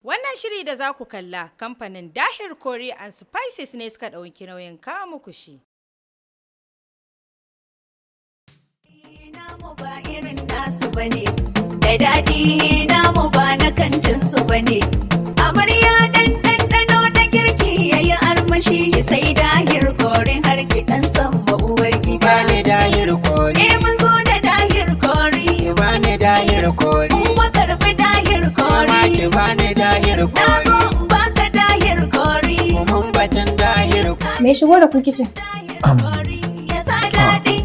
Wannan shiri da za ku kalla kamfanin Dahir Curry and Spices ne suka ɗauki nauyin kawo muku shi. Namu ba irin nasu bane, da daɗi namu ba na kantinsu bane. Amarya ɗanɗano na girki yayi armashi sai Dahir Curry har gidan samba uwar gida. Bani Dahir Curry. Mun zo da Dahir Curry. Bani Dahir Curry. Kuma karbi Dahir Curry. Ki bani Dahir Curry. Na zo in baka Dahir Curry. Mun batun Dahir Curry. Me shigo da ku kicin? Ya sa daɗin.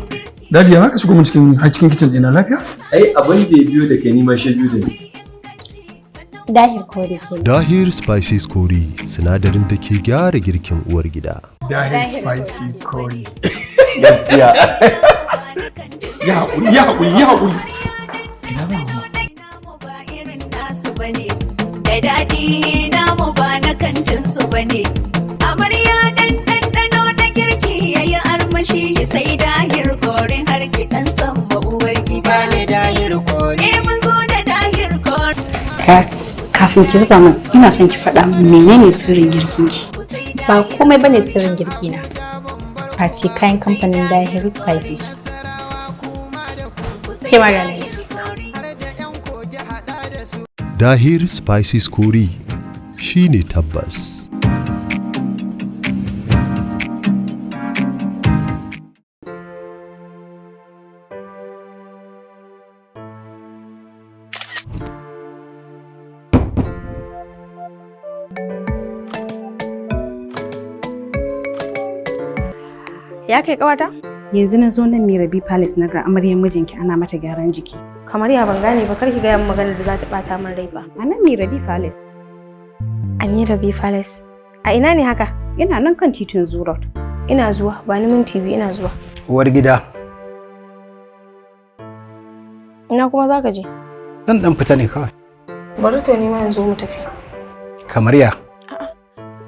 Dadi ya haka shigo mun cikin kitchen ɗina lafiya? Ai abin da ya biyo da kai nima shi biyo da ni. Dahir Curry ke. Dahir Spices Curry sinadarin da ke gyara girkin uwar gida. Dahir Spicy Curry. Gaskiya. Ya haƙuri. Ina ban ji. Da daɗi namu ba na kantinsu bane. Amarya ɗanɗano na girki yayi armashi sai Dahir Curry har gidan samba uwar gida. Bani Dahir Curry. Mun zo da Dahir Curry. Kafin ki zuba min ina son ki faɗa min menene sirrin girkin ki. Ba komai bane sirrin girki na. Face kayan kamfanin Dahir Spices. Ke magana. Dahir Spices Curry shine tabbas. Ya kai kawata? Yanzu na zo nan Mirah Palace na ga amaryar mijinki ana mata gyaran jiki. Kamar ya ban gane ba, kar ki gaya min maganar da za ta bata min rai ba. A nan Mirah Palace. A Mirah Palace. A ina ne haka? Ina nan kan titin Zoo Road. Ina zuwa, ba ni minti biyu ina zuwa. Uwar gida. Ina kuma za ka je? Zan dan fita ne kawai. Bari to ni ma yanzu mu tafi. Kamar ya.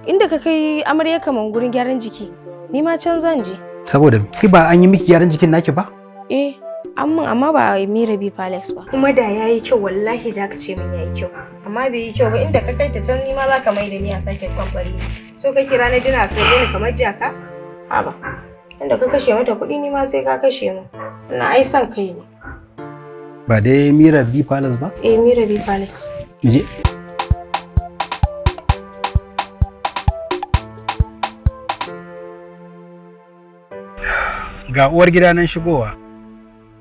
Inda ka kai amarya kaman gurin gyaran jiki, ni ma can zan je. Saboda ki ba an yi miki gyaran jikin naki ba? Eh, amma ba a Mirah Palace ba. Kuma da yayi kyau wallahi da ka ce min yayi kyau. Amma bai yi kyau ba, inda ka kai ta can ni ma za ka mai da ni a sake kwamfari. So ka kira na dina kai ni kamar jaka? Haba. Inda ka kashe mata kuɗi ni ma sai ka kashe mu. Ina ai son kai ne. Ba dai Mirah Palace ba? Eh, Mirah Palace. Je. Ga uwar gida nan shigowa.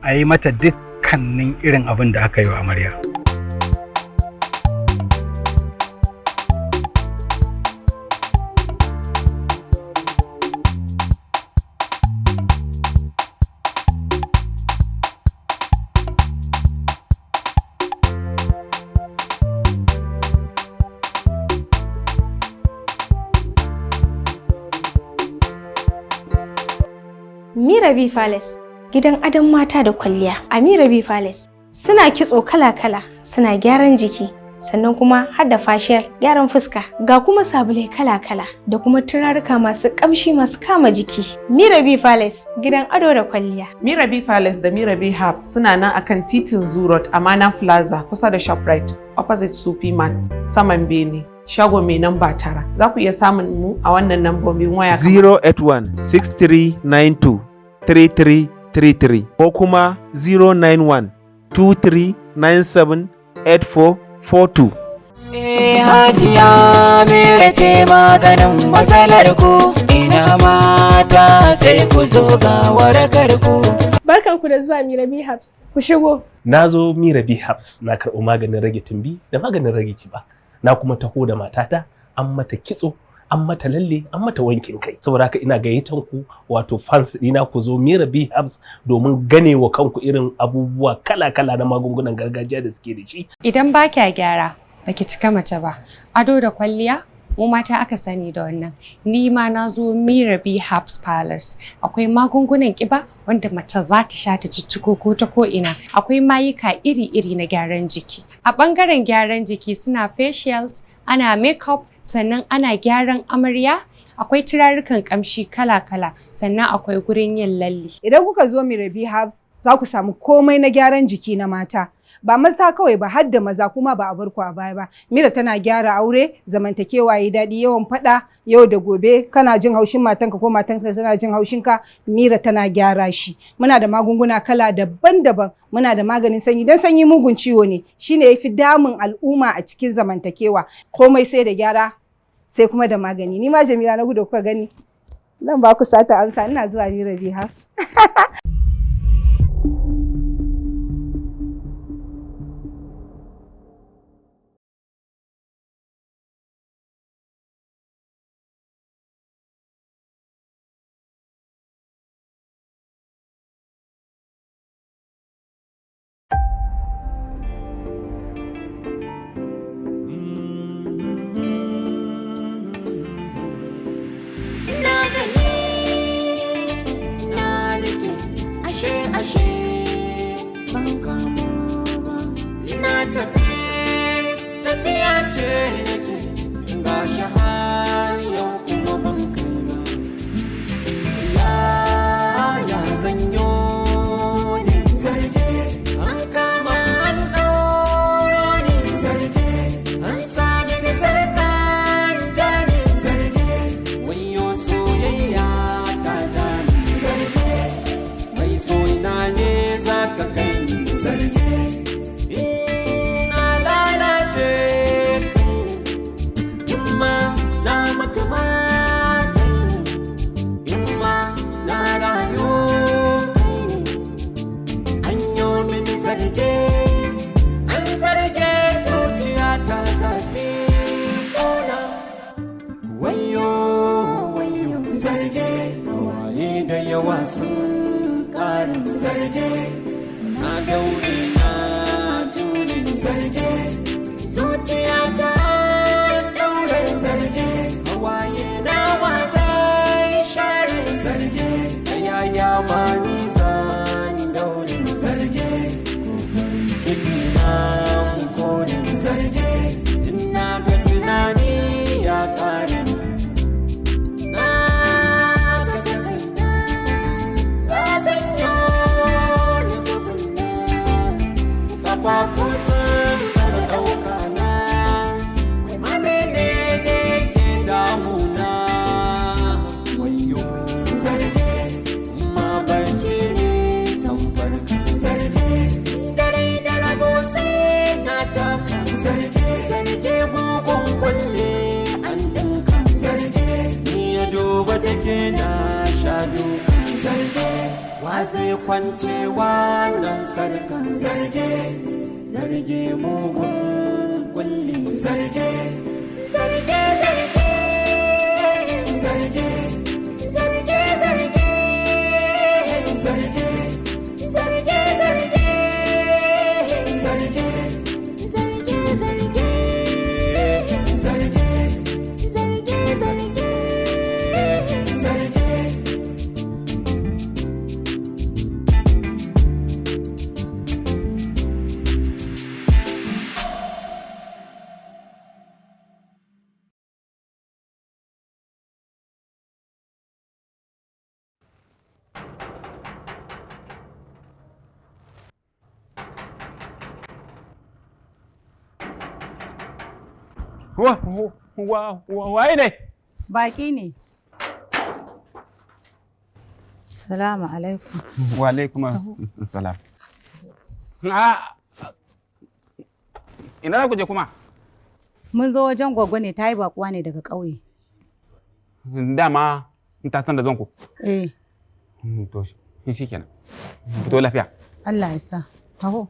A yi mata dukkanin irin abin da aka yi wa amarya. Mirah Palace, gidan adon mata da kwalliya. A Mirah Palace suna kitso kala-kala, suna gyaran jiki, sannan kuma har da facial, gyaran fuska, ga kuma sabulai kala-kala da kuma turaruka masu kamshi masu kama jiki. Mirah Palace, gidan ado da kwalliya. Mirah Palace da Mirah Herbs suna nan akan titin Zoo Road a Mana Plaza kusa da Shoprite, opposite Sufi Mart, saman Bene. Shago mai namba 9. Za ku iya samun mu a wannan nambobin waya 081-6392-3333 ko kuma 091-2397-8442. Hajiya Mirah ce maganin matsalar ku, ina mata sai ku zo ga warakar ku. Barkanku da zuwa Mirah Herbs. Ku shigo. Na zo Mirah Herbs na karɓo maganin rage tumbi da maganin rage kiba. Na kuma taho da matata, an mata kitso, an mata lalle, an mata wankin kai. Saboda haka ina gayyatan ku wato fans ɗina ku zo Mirah Herbs domin gane wa kanku irin abubuwa kala-kala na magungunan gargajiya da suke da shi. Idan ba kya gyara, baki cika mace ba. Ado da kwalliya, mu mata aka sani da wannan. Ni ma na zo Mirah Herbs Palace. Akwai magungunan kiba wanda mace za ta sha ta cicciko ko ta ko ina. Akwai mayuka iri-iri na gyaran jiki. A bangaren gyaran jiki suna facials, ana makeup, sannan ana gyaran amarya. Akwai turarukan kamshi kala-kala, sannan akwai gurin yin lalle. Idan kuka zo Mirah Herbs za ku samu komai na gyaran jiki na mata. Ba mata kawai ba, har da maza kuma ba a bar ku a baya ba. Mira tana gyara aure, zamantakewa yi daɗi, yawan faɗa yau da gobe kana jin haushin matanka ko matanka tana jin haushinka, Mira tana gyara shi. Muna da magunguna kala daban-daban. Muna da maganin sanyi, dan sanyi mugun ciwo ne, shine yafi damun al'umma a cikin zamantakewa. Komai sai da gyara, sai kuma da magani. Ni ma Jamila na gudu kuka gani. Zan ba ku sata amsa, ina zuwa Mirah B House. zai kwance wannan sarkan zarge mugun kulli zarge zarge zarge zarge zarge zarge zarge zarge zarge zarge zarge zarge zarge zarge. Waye ne? Baki ne. Salamu alaikum. Wa alaikum salam. Ina za ku je kuma? Mun zo wajen gwaggo ne, ta yi bakuwa ne daga ƙauye. Dama ta san da zan ku? Eh. To shi kenan. Fito lafiya. Allah ya sa. Taho.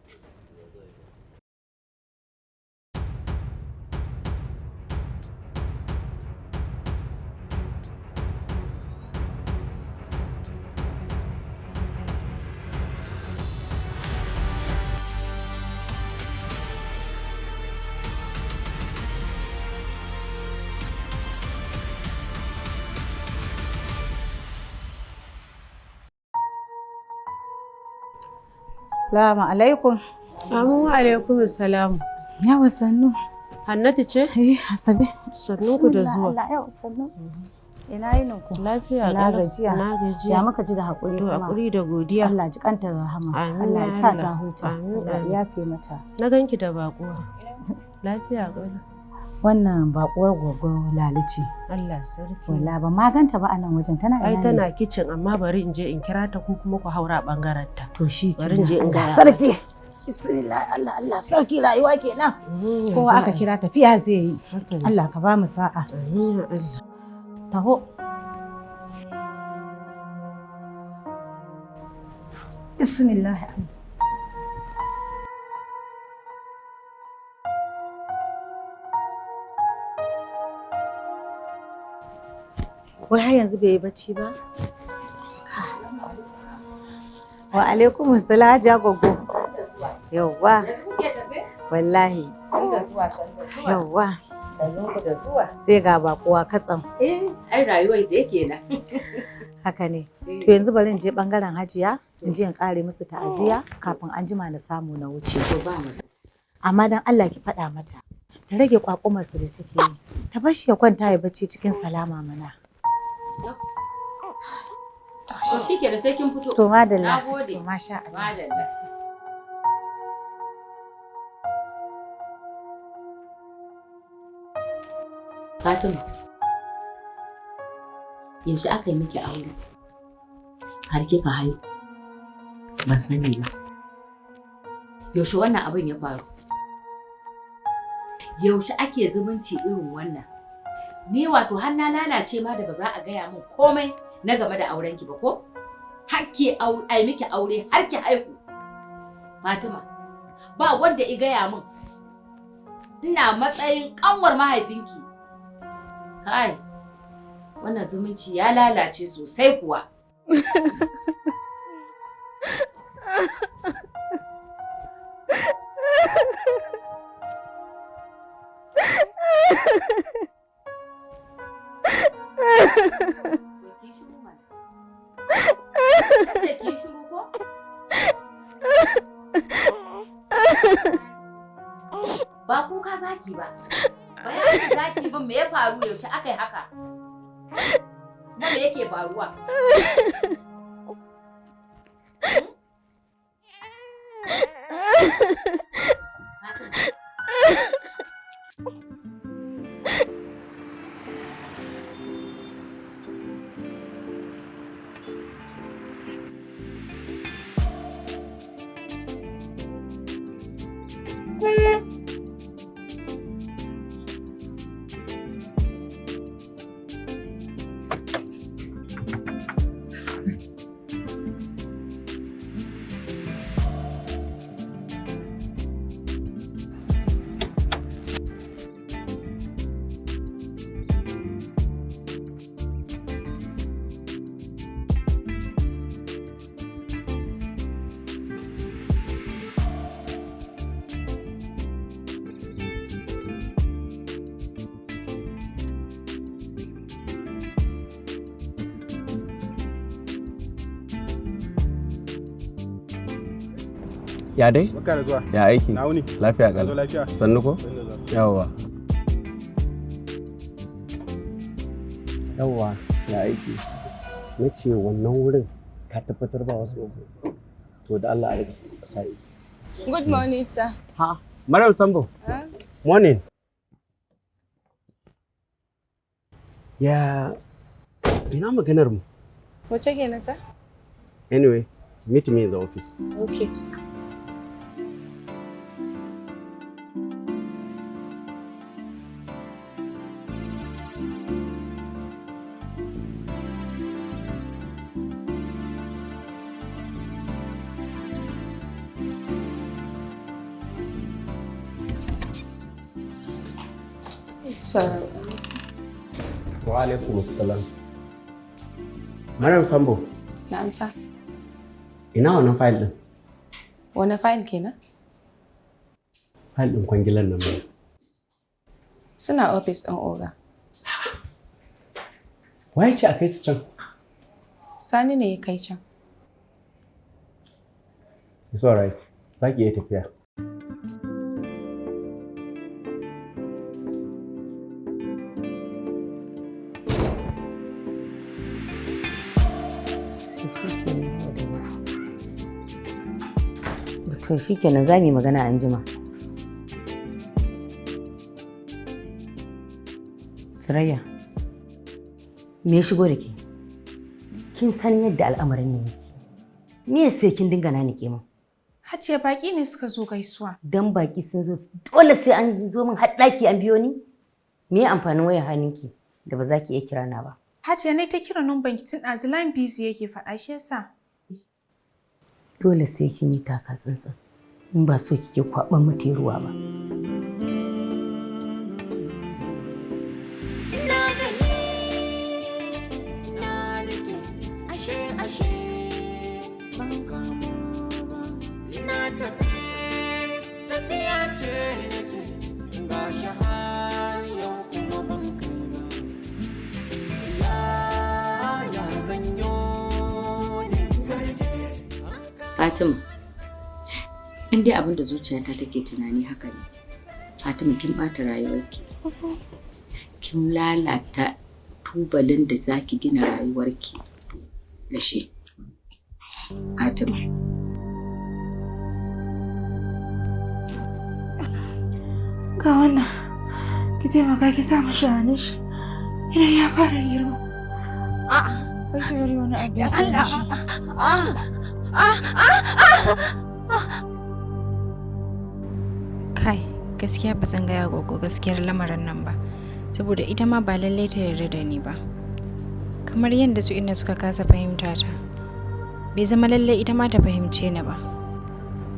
Salamu alaikum. Amu alaikum salam. Yawa sannu. Hannatu ce? Eh, Asabe. Sannu ku da zuwa. Allah yawa sannu. Ina yinin ku? Lafiya na gajiya. Na gajiya. Ya muka ji da haƙuri kuma. Haƙuri da godiya. Allah ji kanta rahama. Amin. Allah ya sa ta huta. Amin. Allah ya yafe mata. Na ganki da baƙuwa. Lafiya ƙwarai. Wannan baƙuwar gogo Lali ce. Allah sarki. Wallahi ba ma ganta ba a nan wajen tana ina ne? Ai tana kicin amma bari in je in kira ta ko kuma ku haura bangaren ta. To shi bari in je in ga. Sarki. Bismillah Allah sarki rayuwa kenan. Kowa aka kira tafiya zai yi. Allah ka ba mu sa'a. Amin ya Allah. Taho. Bismillah. Wai har yanzu bai yi bacci ba? Wa alaikum salam jagogo. Yawwa. Wallahi. Yawwa. Sai ga bakuwa katsam. Ai rayuwar da yake nan. Haka ne. To yanzu bari in je bangaren Hajiya, in je in kare musu ta'aziya kafin an jima na samu na wuce. Amma dan Allah ki faɗa mata. Ta rage kwakumarsu da take yi. Ta bar shi ya kwanta ya bacci cikin salama mana. To shikenan sai kin fito. To madalla. Nagode. To masha Allah. Madalla. Fatima, yaushe aka yi miki aure? Har kika haihu? Ban sani ba. Yaushe wannan abin ya faru? Yaushe ake zumunci irin wannan? Ni wato har na lalace ma da ba za a gaya min komai na game da aurenki ba ko? Har ki ai miki aure har ki haihu. Fatima, ba wanda i gaya min. Ina matsayin kanwar mahaifinki. Kai, wannan zumunci ya lalace sosai kuwa. Ba kuka zaki ba. Bayanin zaki bin me ya faru yaushe aka yi haka? Kuma me yake faruwa? Ya dai? Barka da zuwa. Ya aiki? Na wuni. Lafiya Ka zo kalau. lafiya? Sannu ko? Yawwa. Yawwa, ya aiki. Na ce wannan wurin ka tabbatar ba wasu yanzu. To da Allah a rage sai. Good morning, sir. Ha, Madam Sambo. Morning. Ya ina maganar mu? Wace kenan ta? Anyway, meet me in the office. Okay. Wa alaikum assalam. Madam Sambo. Na'am ta. Ina wannan file din? Wani file kenan? File din kwangilan nan mai. Suna office ɗin oga. Waye ce a kai su can? Sani ne ya kai can. It's all right. Za ki iya tafiya. To shikenan za mu yi magana anjima. Surayya, me ya shigo da ke? Kin san yadda al'amarin ne yake. Me sai kin dinga nanike min? Hajiya baki ne suka zo gaisuwa. Dan baki sun zo dole sai an zo min haɗaki an biyo ni? Me ya amfanin wayar hannunki da ba za ki iya kira na ba? Hajiya ne ta kira numban ki tun ɗazu line busy yake faɗa shi yasa. Dole sai kin yi taka tsantsan. In ba so kike kwaɓan mutu ruwa ba. Fatima, in dai abin da zuciyata take tunani haka ne. Fatima kin ɓata rayuwarki. Kin lalata tubalin da zaki gina rayuwarki da shi. Fatima. Ga wannan, ki taimaka ki sa mashi hannun shi. Idan ya fara girma. A'a, kai ki bari wani abu ya sa mashi. Kai, gaskiya ba zan gaya gogo gaskiyar lamarin nan ba, saboda ita ma ba lallai ta yarda da ni ba. Kamar yadda su inda suka kasa fahimta ta, bai zama lallai ita ma ta fahimce ni ba.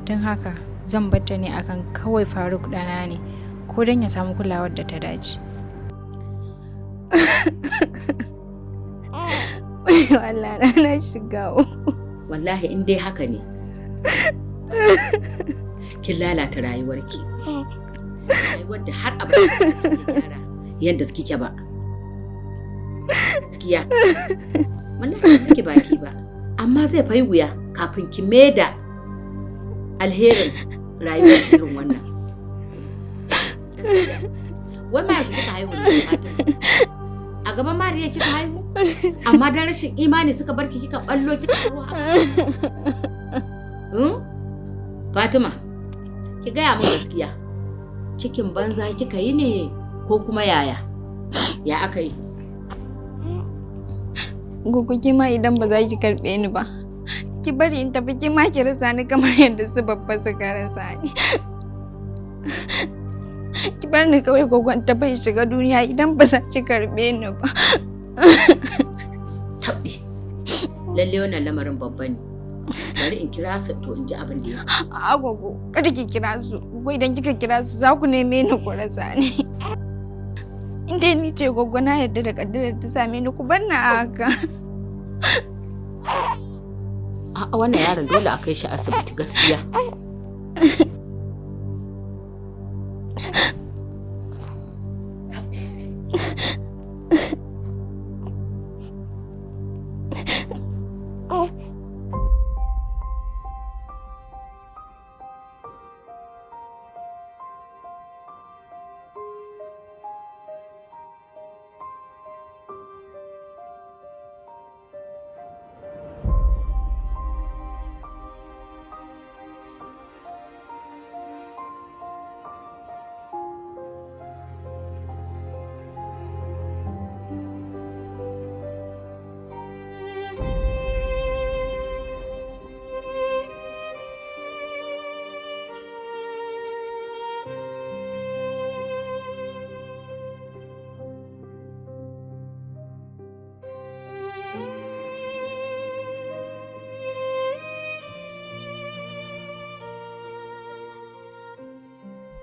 Don haka zan bar ta ne akan kawai Faruk ɗana ne, ko don ya samu kulawar da ta dace. Allah na shiga. Wallahi in dai haka ne kin lalata rayuwarki, rayuwar da har abada ki gyara yadda kike ba. Gaskiya wallahi kike baki ba, amma zai fai wuya kafin ki maida alherin rayuwar irin wannan. Wannan shi kika haihu ne Fatima, a gaban Mariya kika haihu, amma dan rashin imani suka barki kika ballo kika hawo haka. Fatima, ki gaya min gaskiya, cikin banza kika yi ne ko kuma yaya? Ya aka yi? Gugu kima idan ba za ki karɓe ni ba, ki bari in tafi kima ki rasa ni kamar yadda su babba suka rasa ni. Ki bar ni kawai gogon ta bai shiga duniya idan ba za ki karɓe ni ba. Tabbi, lalle wannan lamarin babba ne. Bari in kira su to in ji abin da ya faru. A'a gogo, kada ki kira su. Gogo idan kika kira su za ku neme ni ku rasa ni. In dai ni ce gogo na yarda da kaddarar ta same ni ku bar ni a haka. A'a wannan yaron dole a kai shi asibiti gaskiya.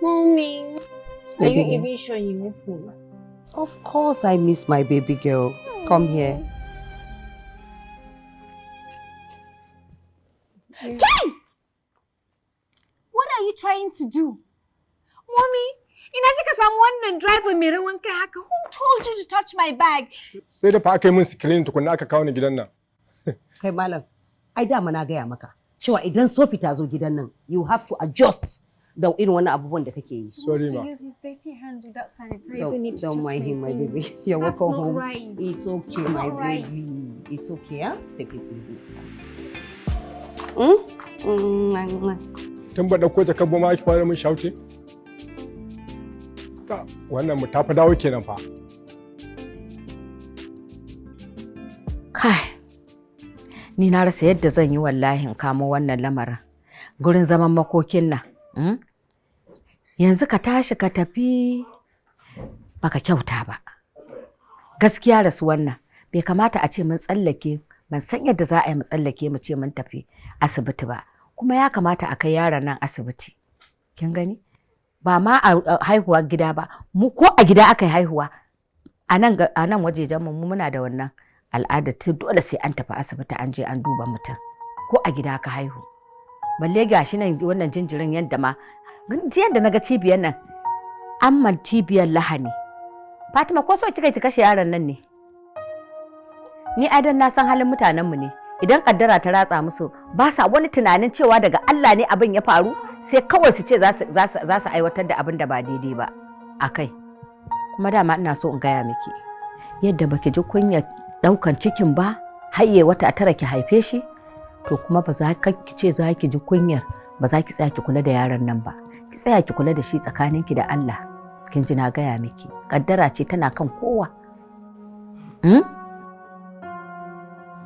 Mommy, are you even sure you miss me? Of course I miss my baby girl. Come here. Hey! What are you trying to do? Mommy, ina kika samu wannan driver mai rawan kai haka? Who told you to touch my bag? Sai da fa aka yi min screen tukunna aka kawo ni gidan nan. Kai malam, ai dama na gaya maka cewa idan Sophie ta zo gidan nan, you have to adjust da irin wannan abubuwan da kake yi. Sorry ma. He used to use his dirty hands without sanitizing it. Don't mind him, my baby. You're welcome home. It's okay, my baby. It's okay, yeah? Take it easy. Tun ba ɗauko jakar ba ma ake fara min shauti? Wannan mu tafi dawo kenan fa. Kai, ni na rasa yadda zan yi wallahi in kamo wannan lamarin. Gurin zaman makokin nan. Yanzu ka tashi ka tafi baka kyauta ba. Gaskiya rasu wannan bai kamata a ce mun tsallake, ban san yadda za a yi mu tsallake mu ce mun tafi asibiti ba. Kuma ya kamata a kai yaron nan asibiti. Kin gani? Ba ma a haihuwa gida ba, mu ko a gida aka yi haihuwa. A nan wajejen mu muna da wannan al'ada dole sai an tafi asibiti an je an duba mutum. Ko a gida aka haihu. Balle gashi nan wannan jinjirin yadda ma yadda na ga cibiyar nan amman cibiyar lahani. Fatima ko so kika ki kashe yaron nan ne? Ni adan na san halin mutanen mu ne. Idan kaddara ta ratsa musu ba sa wani tunanin cewa daga Allah ne abin ya faru sai kawai su ce za su aiwatar da abin da ba daidai ba a kai. Kuma dama ina so in gaya miki yadda baki ji kunya daukan cikin ba hayye wata tara ki haife shi to kuma ba za ki ce za ki ji kunyar ba za ki tsaya ki kula da yaron nan ba. Ki tsaya ki kula da shi tsakaninki da Allah. Kin ji na gaya miki kaddara ce tana kan kowa.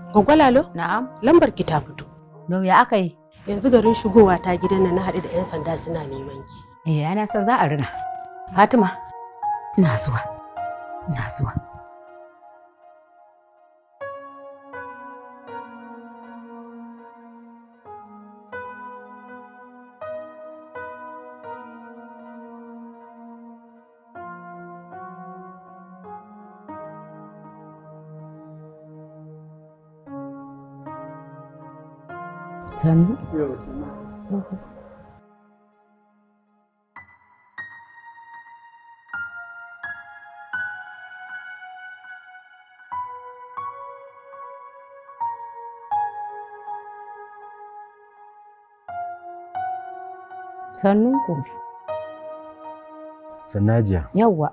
Gwagwalalo? Na'am. Lambar ki ta fito. No ya aka yi? Yanzu garin shigowa ta gidan nan na haɗu da 'yan sanda suna neman ki. Ana san za a rina. Fatima, ina zuwa. Sannu? Sannunku. Sannajiya. Yawwa.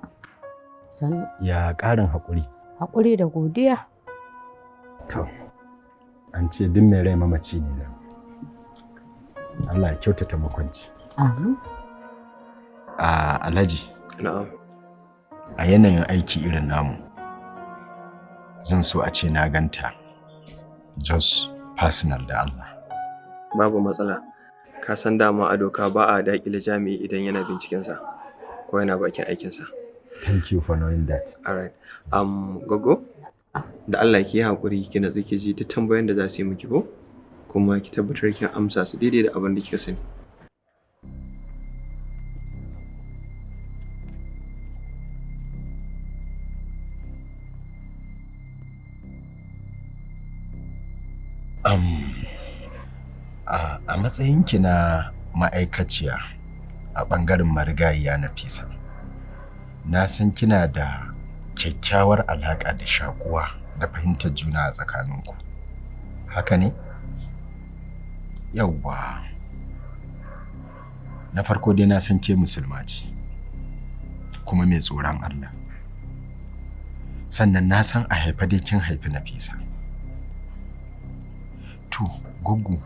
Sannu. Ya ƙarin haƙuri. Haƙuri da godiya. To, an ce duk mai rai mamaci ne nan. Allah ya kyautata makwanci. Alhaji. Na'am. A yanayin aiki irin namu, zan so a ce na ganta just personal da Allah. Babu matsala. Ka san dama a doka ba a daƙile jami'i idan yana bincikensa ko yana bakin aikinsa. Thank you for knowing that. Alright. Gogo, da Allah ki yi haƙuri ki natsu ki ji duk tambayoyin da za su yi miki ko? Kuma ki tabbatar kin amsa su daidai da abin da kika sani. A matsayinki na ma'aikaciya a ɓangaren marigayiya Nafisa, na san kina da kyakkyawar alaƙa da shakuwa da fahimtar juna a tsakaninku. Haka ne? Yawwa. Na farko dai na san ke musulma ce, kuma mai tsoron Allah. Sannan na san a haifa dai kin haifi Nafisa. To, Goggo,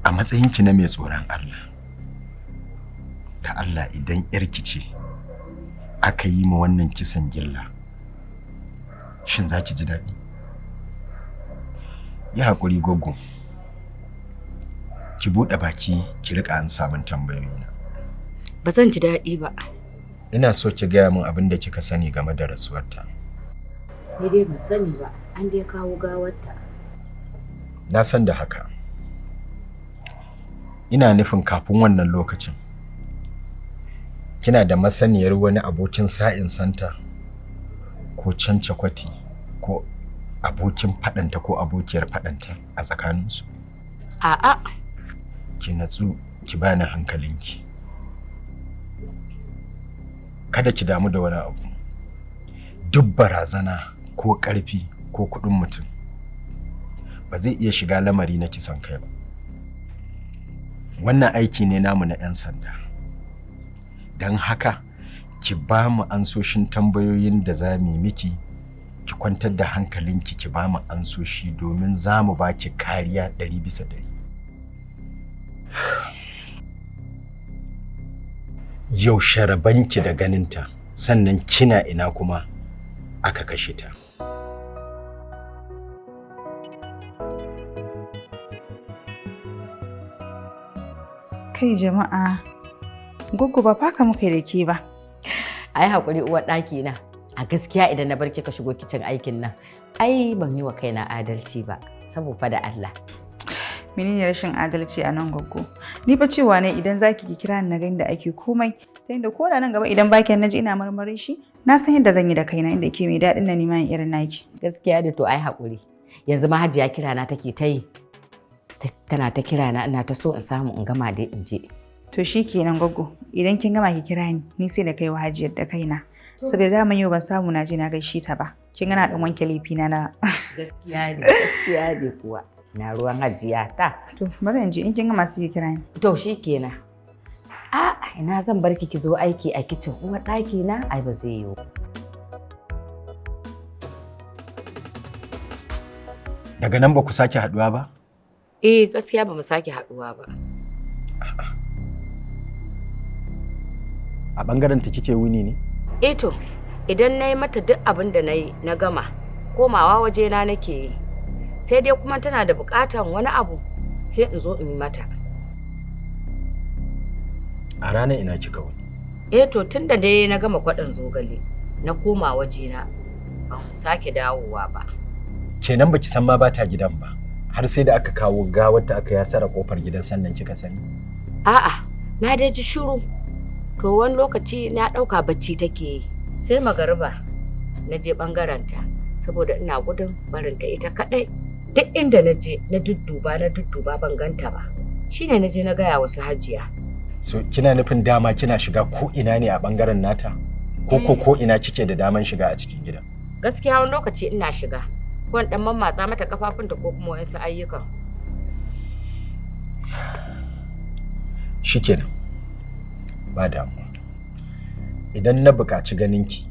a matsayinki na mai tsoron Allah, ta Allah idan ‘yarki ce aka yi ma wannan kisan gilla, shin za ki ji daɗi? Yi haƙuri Goggo, ki buɗe baki ki riƙa an samun tambayoyina. Ba zan ji daɗi ba. Ina so ki gaya min abin da kika sani game da rasuwarta. Ni dai ban sani ba, an dai kawo gawarta. Na san da haka. Ina nufin kafin wannan lokacin. Kina da masaniyar wani abokin sa'in santa ko cancakwati ko abokin faɗanta ko abokiyar faɗanta a tsakaninsu? A'a. Ki natsu ki bani hankalinki. Kada ki damu da wani abu. Duk barazana ko ƙarfi ko kuɗin mutum ba zai iya shiga lamari na kisan kai ba. Wannan aiki ne namu na 'yan sanda. Don haka ki ba mu ansoshin tambayoyin da za mu yi miki, ki kwantar da hankalinki ki ba mu ansoshi domin za mu ba ki kariya 100%. Yaushe rabanki da ganinta sannan kina ina kuma aka kashe ta. Kai jama'a, Goggo ba faka muka da ke ba. Ai hakuri uwar ɗaki na. A gaskiya idan na bar ki ka shigo kicin aikin nan, ai ban yi wa kaina adalci ba, saboda da Allah. Menene rashin adalci a nan Goggo? Ni fa cewa ne idan zaki ki kira ni na ga inda ake komai, ta yadda ko da nan gaba idan baki naji ina marmarin shi, na san yadda zan yi da kaina inda ke mai daɗin na neman irin naki. Gaskiya da to ai hakuri. Yanzu ma Hajiya kira na take ta yi. Tana ta kira na ina ta so in samu in gama dai in je. To shikenan Goggo, idan kin gama ki kira ni sai da kaiwa Hajiyar da kaina. Saboda daman yau ban samu na je na gaishe ta ba. Kin gana dan wanke laifi na. Gaskiya ne kuwa. Na ruwan Hajiya ta. To bari in je in kin gama sai ki kira ni. To shikenan. Ina zan bar ki zo aiki a kicin uwar ɗaki na ai ba zai yiwu. Daga nan ba ku sake haduwa ba? Gaskiya ba mu sake haduwa ba. A bangaren ta kike wuni ne? To, idan na yi mata duk abin da na yi na gama, komawa wajena nake yi. Sai dai kuma tana da buƙatan wani abu sai in zo in yi mata. A ranar ina kika wuni? To tun da dai na gama kwaɗin zogale, na koma wajena ban sake dawowa ba. Kenan baki san ma ba ta gidan ba, har sai da aka kawo gawar ta aka yasara kofar gidan sannan kika sani? A'a, na dai ji shiru. To wani lokaci na ɗauka bacci take yi. Sai magariba na je ɓangarenta saboda ina gudun barinta ita kaɗai. Duk inda na je na dudduba ban ganta ba. Shine na je na gaya wasu Hajiya. So kina nufin dama kina shiga ko ina ne a ɓangaren nata? Ko ina kike da daman shiga a cikin gidan? Gaskiya wani lokaci ina shiga. Ko ɗan mammatsa mata kafafunta ko kuma wasu ayyukan. Shikenan. Ba damuwa. Idan na buƙaci ganinki,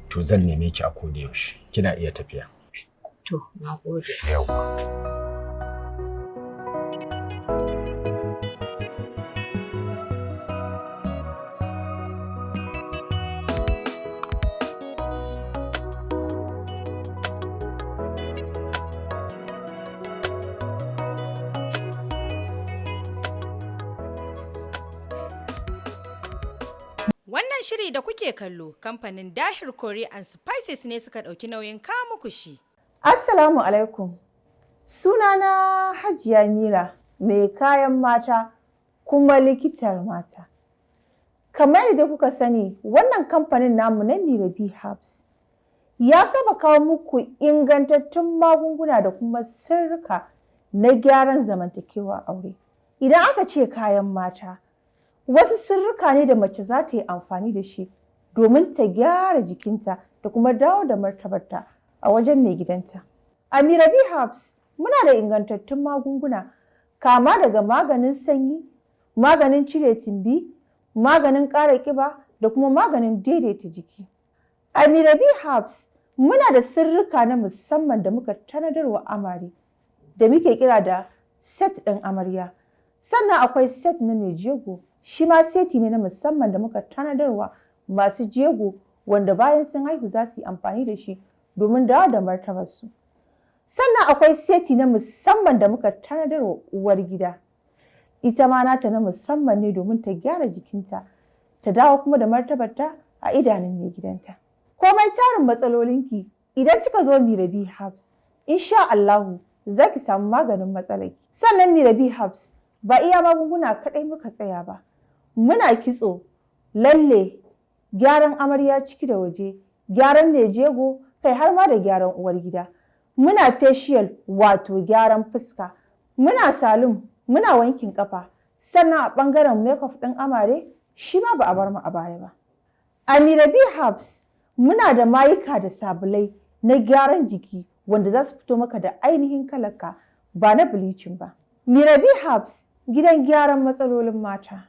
to zan neme ki a koda yaushe. Kina iya tafiya. To, na gode. Yawwa. Wannan shiri da kuke kallo kamfanin Dahir Curry and Spices ne suka ɗauki nauyin kawo muku shi. Assalamu alaikum. Sunana Hajiya Mirah, mai kayan mata kuma likitar mata. Kamar yadda kuka sani, wannan kamfanin namu na Mirah Herbs ya saba kawo muku ingantattun magunguna da kuma sirrika na gyaran zamantakewa aure. Idan aka ce kayan mata, wasu sirrika ne da mace za ta yi amfani da shi domin ta gyara jikinta da kuma dawo da martabarta a wajen mai gidanta. A Mirah Herbs muna da ingantattun magunguna kama daga maganin sanyi, maganin cire tumbi, maganin ƙara ƙiba da kuma maganin daidaita jiki. A Mirah Herbs muna da sirrika na musamman da muka tanadar wa amare da muke kira da set ɗin amarya. Sannan akwai set na mai jego, shi ma seti ne na musamman da muka tanadarwa masu jego wanda bayan sun haihu za su yi amfani da shi domin dawo da martabarsu. Sannan akwai seti na musamman da muka tanadarwa uwar gida. Ita ma nata na musamman ne domin ta gyara jikinta, ta dawo kuma da martabarta a idanun mai gidanta. Komai tarin matsalolinki idan kika zo Mirah Herbs, insha Allahu za ki samu maganin matsalarki. Sannan Mirah Herbs ba iya magunguna kaɗai muka tsaya ba. Muna kitso, lalle, gyaran amarya ciki da waje, gyaran mai jego, kai har ma da gyaran uwar gida. Muna facial wato gyaran fuska. Muna salon, muna wankin kafa. Sannan a ɓangaren makeup ɗin amare, shi ma ba a bar mu a baya ba. A Mirah Herbs muna da mayuka da sabulai na gyaran jiki wanda za su fito maka da ainihin kalarka ba na bleaching ba. Mirah Herbs gidan gyaran matsalolin mata.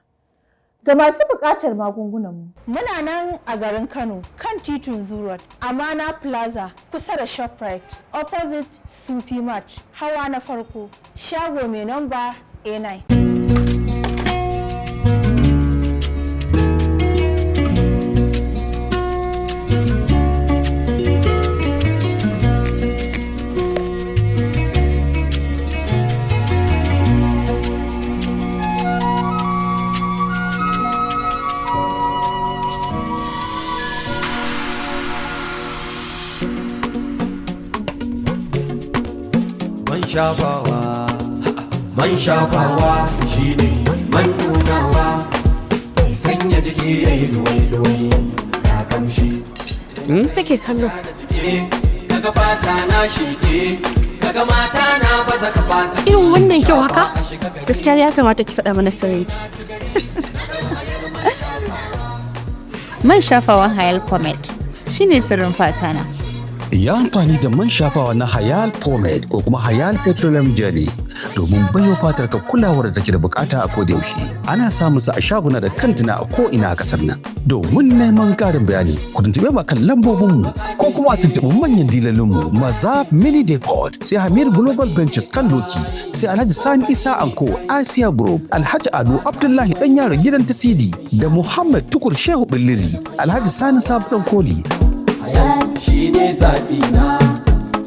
Ga masu buƙatar magungunanmu, muna nan a garin Kano kan titin Zurot, Amana Plaza kusa da Shoprite, opposite Supermart, hawa na farko, shago mai namba A9. Man shafawa shine man nunawa, sanya jiki yayi luwai-luwai da kamshi. Kake kallo? Daga fata na shige, daga mata na baza ka fasa. Irin wannan kyau haka? Gaskiya ya kamata ki faɗa mana sirri. Man shafawan Hayal Pomade shine sirrin fata na. Ya amfani da man shafawa na Hayal Pomade ko kuma Hayal Petroleum Jelly domin baiwa fatar ka kulawar da take da bukata a koda yaushe. Ana samun su a shaguna da kantina a ko ina a kasar nan. Domin neman karin bayani, ku tuntube mu kan lambobin mu ko kuma a tuntuɓi manyan dilalin mu Maza Mini Depot, sai Hamir Global Ventures kan Loki, sai Alhaji Sani Isa Anko, Asia Group, Alhaji Ado Abdullahi dan yaro gidan Tasidi da Muhammad Tukur Shehu Billiri, Alhaji Sani Sabon Koli. Shi ne zaɓina,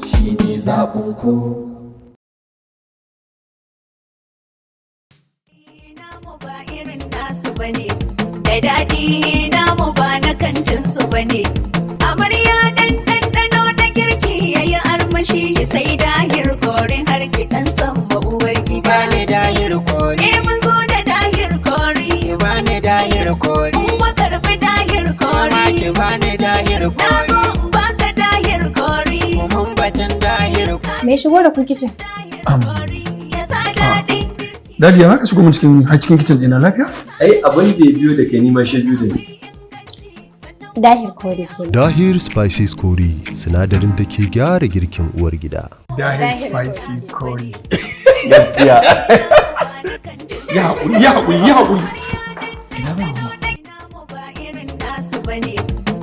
shi ne zaɓinku. Da daɗi namu ba na kantinsu ba ne. Amarya ɗan ɗanɗano na girki ya yi armashi sai dahir kori har gidan samba uwar gida. Ba ne dahir kori. Mun zo da dahir kori. Ba ne dahir kori. Kuma karɓi dahir kori. Ba ne dahir kori. Na zo in baka dahir kori. Mun batun dahir kori. Me shigo da ku kicin? Ya sa daɗi. Dadi ya haka shigo mun cikin kitchen ɗina lafiya? Ai abin da ya biyo da kai nima shi biyo da ni. Dahir Kori ke. Dahir Spices Kori sinadarin da ke gyara girkin uwar gida. Dahir Spicy Kori. Gaskiya. Ya haƙuri.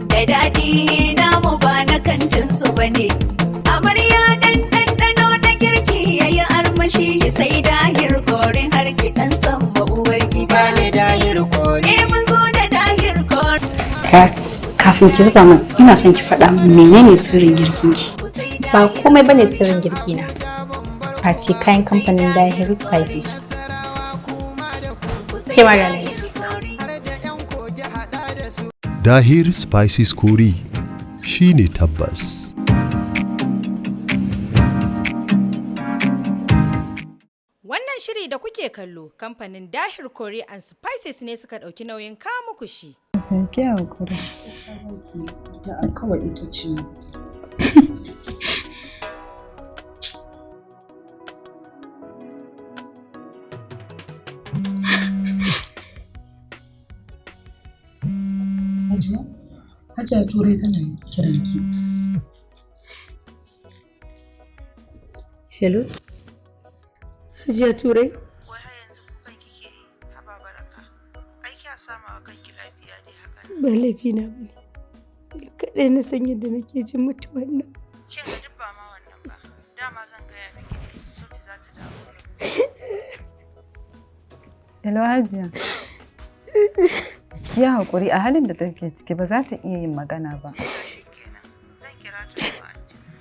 Da daɗi namu ba na kantinsu ba ne. Amarya ɗan ɗanɗano na girki ya yi armashi sai dahir kori har gidan samba uwar gida. Ba ne dahir kori. Mun zo da dahir kori. Kafin ki zuba min, ina son ki faɗa min menene sirrin girkin ki. Ba komai bane sirrin girki na. Face kayan kamfanin Dahir Spices. Ke magana. Dahir Spices Kori shine tabbas. Wannan shiri da kuke kallo kamfanin Dahir Kori and Spices ne suka ɗauki nauyin kawo muku shi. Take hakuri. Da kawai ita ce. Hajiya Turai tana kiran ki. Hello? Hajiya Turai? Ba laifi na bane. Kaɗai na san yadda nake jin mutuwan nan. Kin ga duk ba ma wannan ba. Dama zan gaya miki ne, Sofi za ta dawo yau. Hello Hajiya. Ki haƙuri a halin da take ciki ba za ta iya yin magana ba. Zan kira ta zuwa anjima.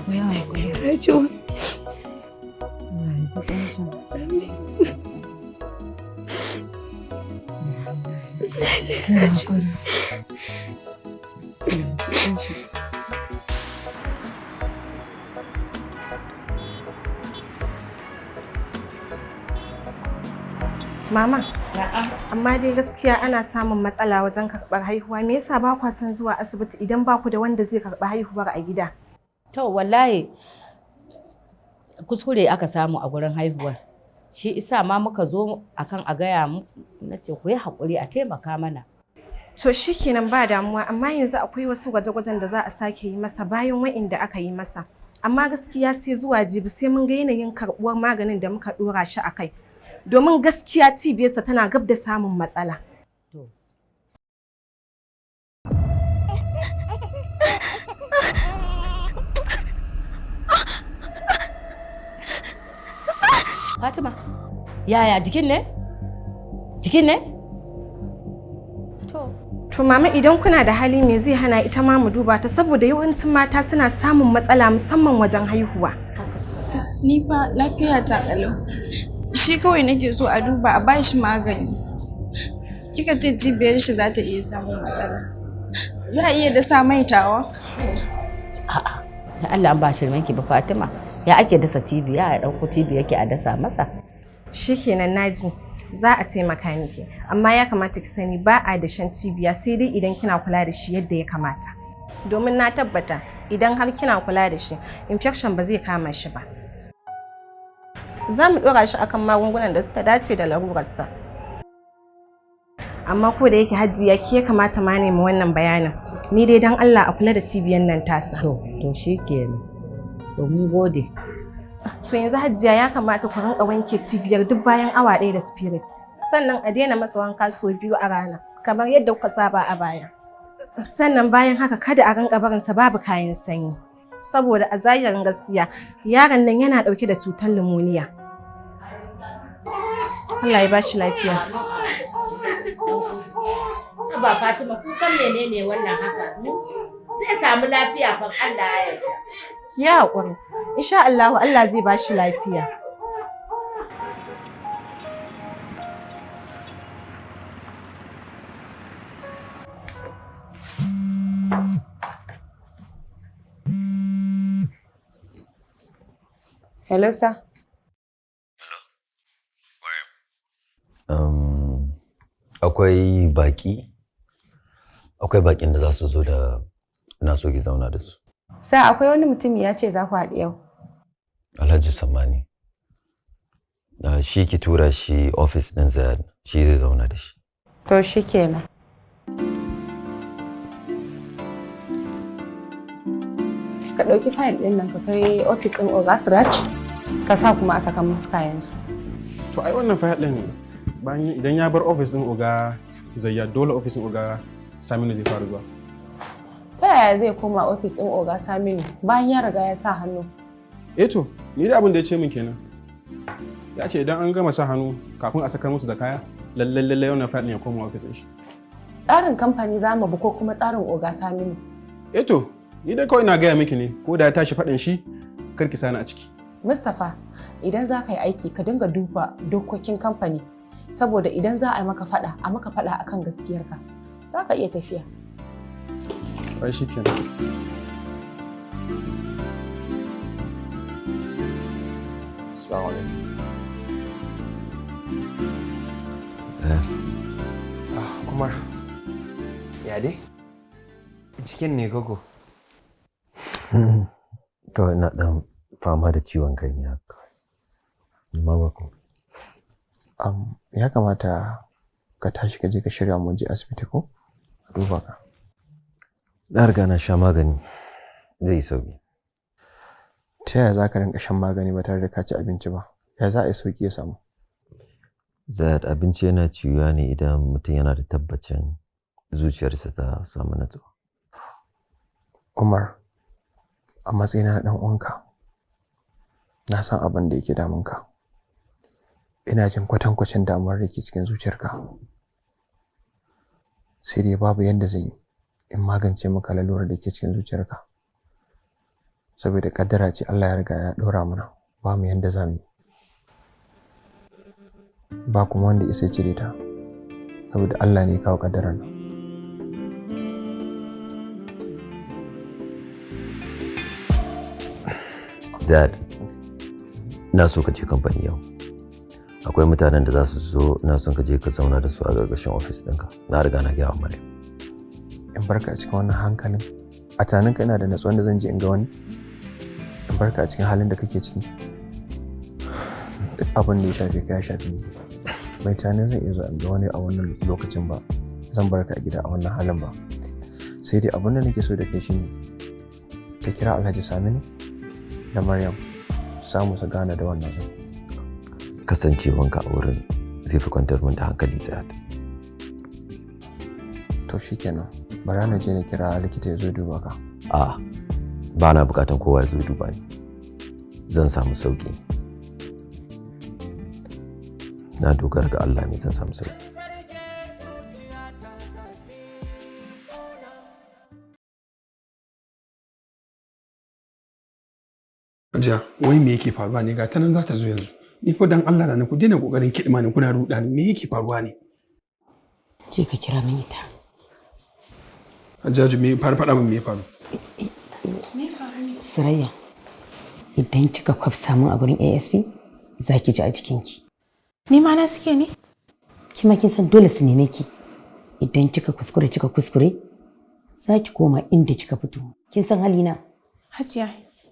Ya haƙuri. Rajuwa. Allah ya ji ƙanshin. Mama, amma dai gaskiya ana samun matsala wajen karɓar haihuwa. Me yasa ba kwa son zuwa asibiti idan ba ku da wanda zai karɓi haihuwar a gida? To wallahi kuskure aka samu a gurin haihuwar. Shi isa ma muka zo akan a gaya mu na ce ku yi haƙuri a taimaka mana. To shikenan ba damuwa, amma yanzu akwai wasu gwaje-gwajen da za a sake yi masa bayan wa'inda aka yi masa. Amma gaskiya sai zuwa jibi sai mun ga yanayin karɓuwar maganin da muka ɗora shi a kai. domin gaskiya cibiyarsa tana gab da samun matsala. Fatima, yaya jikin ne? Jikin ne? To mama idan kuna da hali me zai hana ita ma mu duba ta saboda yawancin mata suna samun matsala musamman wajen haihuwa. Ni fa lafiya ta kalau. Shi kawai nake so a duba a bashi magani. Kika ce cibiyar shi za ta iya samun matsala. Za a iya dasa mai tawa? A'a, da Allah an ba shirmanki ba Fatima. Ya ake dasa cibiya a ɗauko cibiya yake a dasa masa? Shikenan naji. Za a taimaka miki, amma ya kamata ki sani ba a dashen cibiya sai dai idan kina kula da shi yadda ya kamata. Domin na tabbata idan har kina kula da shi, infection ba zai kama shi ba. Za mu ɗora shi akan magungunan da suka dace da larurarsa. Amma ko da yake Hajiya ki ya kamata ma nemi wannan bayanin. Ni dai dan Allah a kula da cibiyar nan tasa. To shikenan. To mun gode. To yanzu Hajiya ya kamata ku rinka wanke cibiyar duk bayan awa 1 da spirit. Sannan a daina masa wanka sau 2 a rana, kamar yadda kuka saba a baya. Sannan bayan haka kada a rinka barinsa babu kayan sanyi. Saboda a zahirin gaskiya yaron nan yana dauke da cutar limoniya. Allah ya bashi lafiya. Ba Fatima kukan menene wannan haka? Zai samu lafiya fa Allah ya yarda. Ki haƙuri. Insha Allah Allah zai bashi lafiya. Hello sir. Akwai baƙin da za su zo da ina so ki zauna da su. Sai akwai wani mutum ya ce za ku haɗu yau. Alhaji Sammani. Shi ki tura shi ofis ɗin Zayad, shi zai zauna da shi. To shi kenan. Ka ɗauki fayil ɗin nan ka kai ofis ɗin Oga Siraj, ka sa kuma a saka musu kayansu. To ai wannan fayil ɗin bayan idan ya bar ofis ɗin Oga Zayyad dole ofis ɗin Oga Saminu zai fara zuwa. Ta yaya zai koma ofis ɗin Oga Saminu bayan ya riga ya sa hannu? To, ni da abin da ya ce min kenan. Ya ce idan an gama sa hannu kafin a saka musu da kaya, lallai wannan fayil ɗin ya koma ofis ɗin shi. Tsarin kamfani za mu bi ko kuma tsarin Oga Saminu? To, ni dai kawai ina gaya miki ne, ko da ya tashi faɗin shi, kar ki sani a ciki. Mustapha, idan za ka yi aiki ka dinga duba dokokin kamfani, saboda idan za a yi maka faɗa akan gaskiyarka, za ka iya tafiya. Ai shi kenan. Assalamu alaikum. Umar, ya dai? Cikin ne gogo? Kawai ina ɗan fama da ciwon kai ne haka. Amma ba ko. Ya kamata ka tashi ka je ka shirya mu je asibiti ko? A duba ka. Na riga na sha magani, zai yi sauki. Ta yaya za ka rinka shan magani ba tare da ka ci abinci ba? Ya za a yi sauki ya samu? Zayad, abinci yana ciwuwa ne idan mutum yana da tabbacin zuciyarsa ta samu natsuwa. Umar, a matsayina na ɗan uwanka, na san abin da yake damunka. Ina jin kwatankwacin damuwar da ke cikin zuciyarka. Sai dai babu yadda zai yi in magance maka lalurar da ke cikin zuciyarka. Saboda kaddara ce Allah ya riga ya ɗora mana, ba mu yadda za mu yi. Ba kuma wanda ya sai cire ta, saboda Allah ne ya kawo kaddarar nan. Dad, ina so ka je kamfani yau. Akwai mutanen da za su zo, ina son ka je ka zauna da su a gargashin ofis ɗinka. Na riga na gaya wa Maryam. In barka a cikin wannan hankalin, a tunaninka ina da natsuwan da zan je in ga wani? In barka a cikin halin da kake ciki? Duk abin da ya shafe ka ya shafe ni. Bai tunanin zan iya zuwa in ga wani a wannan lokacin ba. Zan barka a gida a wannan halin ba. Sai dai abin da nake so da kai shine ka kira Alhaji Saminu da Maryam samu su gane da wannan. kasancewanka a wurin zai fi kwantar min da hankali Ziyad. To shikenan, bara na je na kira likita ya zo duba ka. A'a, ba na bukatan kowa ya zo duba ni. Zan samu sauki. Na dogara ga Allah ne zan samu sauki. Hajiya, wai me yake faruwa ne? Ga ta nan za ta zo yanzu. Ni fa dan Allah na ku daina kokarin kidima ne kuna ruɗa ni. Me yake faruwa ne? Je ka kira min ita. Hajjaju me faɗa min me ya faru? Me faru ne? Sarayya, idan kika kwafsa min a gurin ASP, za ki ji a jikinki. Ni ma na suke ne? Kima kin san dole su neme ki. Idan kika kuskure, za ki koma inda kika fito. Kin san halina? Hajiya,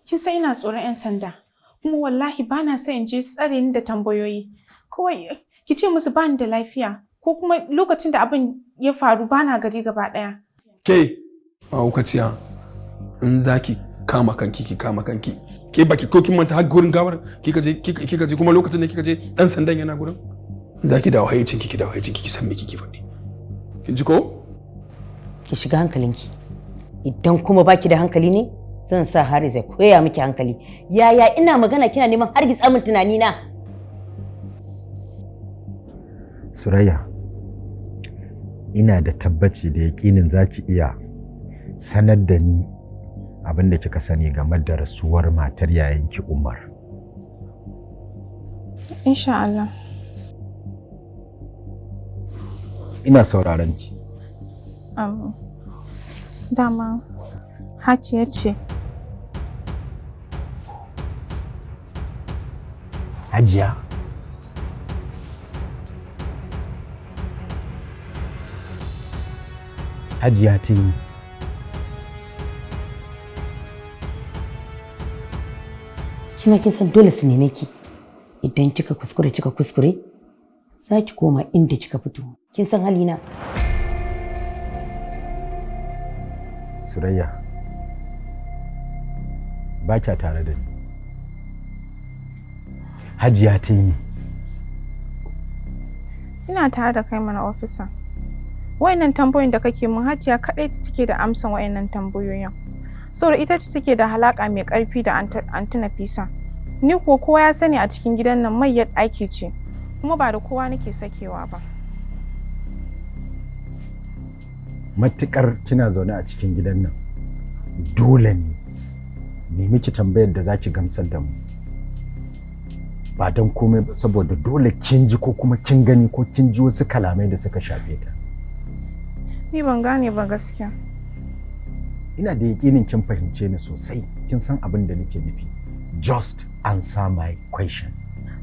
kin san ina tsoron 'yan sanda. Kuma wallahi ba na son in je tsare ni da tambayoyi. Kawai ki ce musu ba ni da lafiya ko kuma lokacin da abin ya faru ba na gari gaba ɗaya. Ke, mahaukaciya, in za ki kama kanki ki kama kanki. Ke baki ko kin manta har gurin gawar kika je kuma lokacin da kika je dan sandan yana gurin. Za ki dawo hayyacin ki san me kike faɗi. Kin ji ko? Ki shiga hankalinki. Idan kuma baki da hankali ne, zan sa Haris ya koya miki hankali. Yaya ina magana kina neman hargitsa min tunani na? Surayya, ina da tabbaci da yaƙinin zaki iya sanar da ni abin da kika sani game da rasuwar matar yayanki Umar. Insha Allah. Ina sauraron ki. Dama Hajiya ce. Hajiya? Hajiya ta yi. Kima kin san dole su neme ki. Idan kika kuskure, za ki koma inda kika fito. Kin san halina? Surayya, ba kya tare da ni. Hajiya ta yi ne. Ina tare da kai mana ofisa. Wayannan tambayoyin da kake mun Hajiya kadai take da amsan wayannan tambayoyin. Saboda ita ce take da halaka mai karfi da Anti Nafisa. Ni ko kowa ya sani a cikin gidan nan mai yadda aiki ce. Kuma ba da kowa nake sakewa ba. Matukar kina zaune a cikin gidan nan, dole ne miki tambayar da zaki gamsar da mu. Ba don komai ba saboda dole kin ji ko kuma kin gani ko kin ji wasu kalamai da suka shafe ta. Ni ban gane ba gaskiya. Ina da yakinin kin fahimce ni sosai, kin san abin da nake nufi. Just answer my question.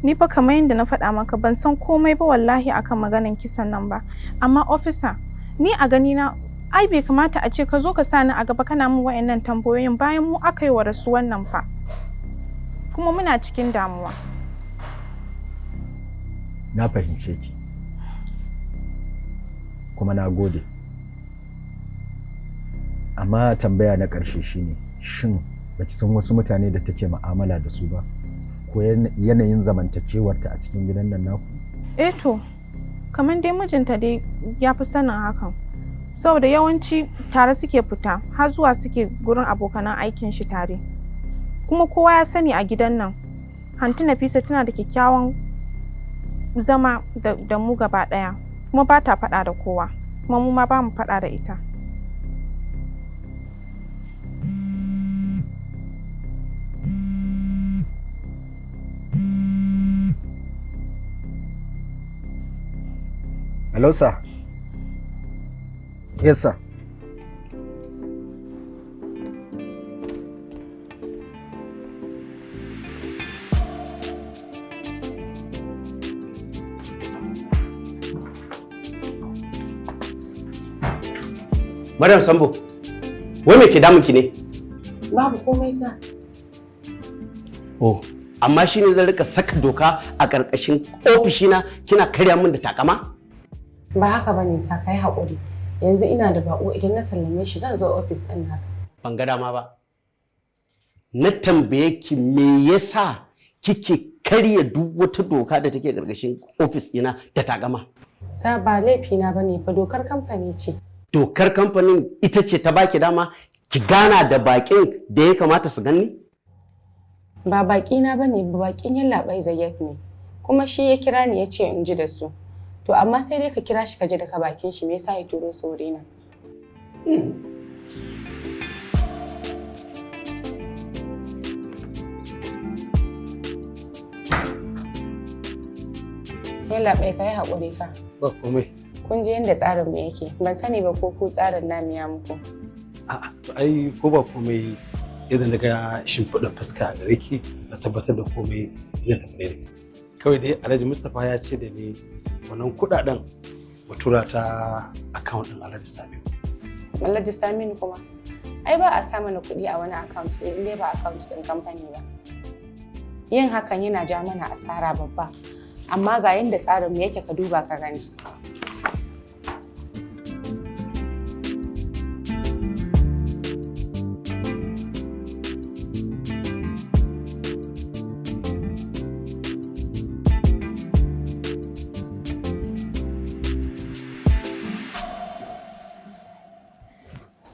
Ni fa kamar yadda na faɗa maka ban san komai ba wallahi akan maganan kisan nan ba. Amma officer, ni a gani na ai bai kamata a ce ka zo ka sani a gaba kana min wayannan tambayoyin bayan mu aka yi wa rasuwan nan fa. Kuma muna cikin damuwa. Na fahimce ki. Kuma na gode. Amma tambaya na ƙarshe shine, shin baki san wasu mutane da take mu'amala da su ba? Ko yanayin zamantakewarta a cikin gidan nan naku? To, kamar dai mijinta dai ya fi sanin hakan. Saboda yawanci tare suke fita, har zuwa suke gurin abokanan aikin shi tare. Kuma kowa ya sani a gidan nan, Anti Nafisa tana da kyakkyawan zama da mu gaba ɗaya. Kuma ba ta faɗa da kowa. Kuma mu ma ba mu faɗa da ita. Hello, sir. Yes, sir. Madam Sambo, wai me ke damun ki ne? Babu komai sa. Oh, amma shi ne zan rika saka doka a ƙarƙashin ofishina kina karya min da takama? Ba haka bane ta kai haƙuri. Yanzu ina da bako idan na sallame shi zan zo ofis ɗin haka. Ban ga dama ba. Na tambaye ki me yasa kike karya duk wata doka da take ƙarƙashin ofis ɗina da takama. Sa ba laifina ba ne fa dokar kamfani ce. Dokar kamfanin ita ce ta baki dama ki gana da baƙin da ya kamata su gani? Ba baƙina ba ne, ba baƙin yallaɓai Zayyad ne. Kuma shi ya kira ni ya ce in ji da su. To amma sai dai ka kira shi ka ji daga bakin shi me yasa ya turo su wurina. Yallaɓai ka yi haƙuri fa. Ba komai. Kun ji yadda tsarin mu yake. Ban sani ba ko ku tsarin namu ya muku. A'a, ai ko ba komai yadda daga shimfiɗa fuska da riki na tabbatar da komai zai tafi daidai. Kawai dai Alhaji Mustapha ya ce da ni wannan kuɗaɗen mu tura ta account ɗin Alhaji Saminu. Alhaji Saminu kuma? Ai ba a sa mana kuɗi a wani account ɗin in dai ba account ɗin kamfani ba. Yin hakan yana ja mana asara babba. Amma ga yadda tsarin mu yake ka duba ka gani.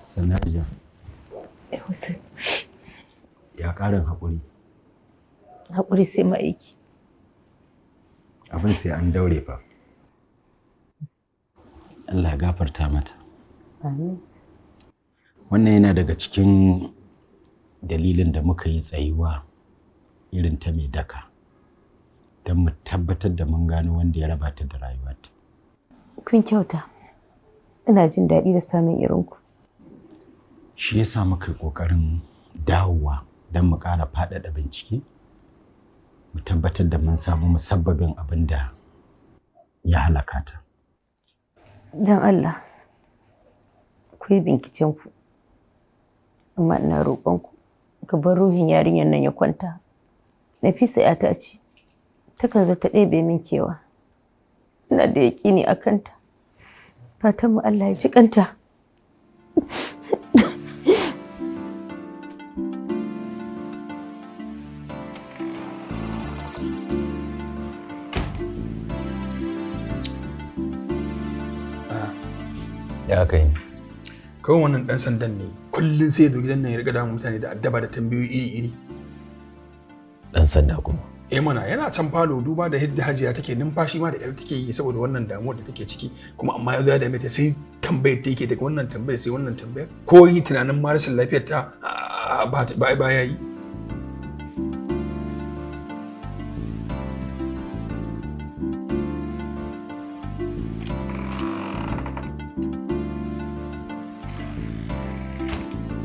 Sanaja. Ya ƙarin haƙuri. Haƙuri sai ma'aiki. Abin sai an daure fa. Allah ya gafarta mata. Amin. Wannan yana daga cikin dalilin da muka yi tsayuwa irin ta mai daka don mu tabbatar da mun gano wanda ya raba ta da rayuwarta. Kun kyauta. Ina jin daɗi da samun irinku. Shi yasa muka yi ƙoƙarin dawowa don mu ƙara faɗaɗa bincike, mu tabbatar da mun samu musabbabin abin da ya halaka ta. Don Allah, ku yi bincikenku, amma ina roƙonku, ka bar ruhin yarinyar nan ya kwanta. Nafisa ‘yata ce, takan zo ta ɗebe min kewa. Ina da yaƙini a kanta. Fatan mu Allah ya ji kanta. Ya aka yi? Kawai wannan ɗan sandan ne kullum sai ya zo gidan nan ya riga damun mutane da addaba da tambayoyi iri-iri. Ɗan sanda kuma? Mana yana can falo duba da yadda hajiya take numfashi ma da yar take yi saboda wannan damuwar da take ciki, kuma amma ya zo ya dame ta sai tambayar ta yake daga wannan tambayar sai wannan tambayar, ko yi tunanin ma rashin lafiyar ta ba ya yi.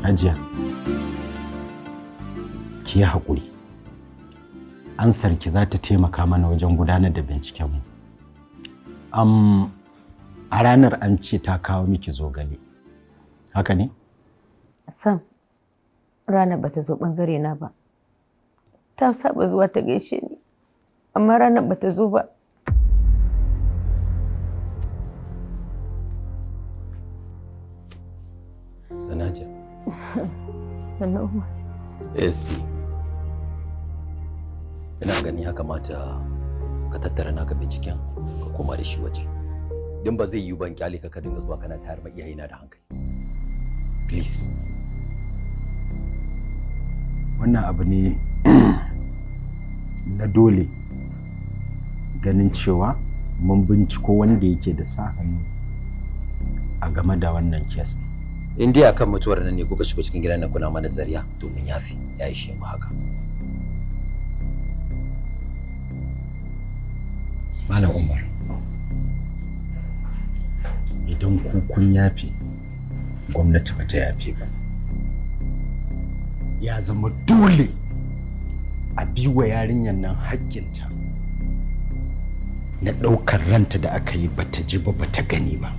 Hajiya, ki yi haƙuri. Ansarki za ta taimaka mana wajen gudanar da bincikenmu. A ranar an ce ta kawo miki zogale. Haka ne? Sam, ranar bata zo ɓangare na ba. Ta saba zuwa ta gaishe ni, amma ranar bata zo ba. Sanaja. Sannu. ASP. Ina gani ya kamata ka tattara naka binciken ka koma da shi waje. Din ba zai yi ban kyale ka dinga zuwa kana tayar ma iyayena da hankali. Please. Wannan abu ne na dole ganin cewa mun binciko wanda yake da sa hannu a game da wannan kes. In dai akan mutuwar nan ne kuka shigo cikin gidan nan kuna mana zariya domin yafi ya ishe mu haka. Malam Umar, idan ku kun yafe, gwamnati ba ta yafe ba. Ya zama dole a bi wa yarinyar nan haƙƙinta na ɗaukar ranta da aka yi bata ji ba bata gani ba.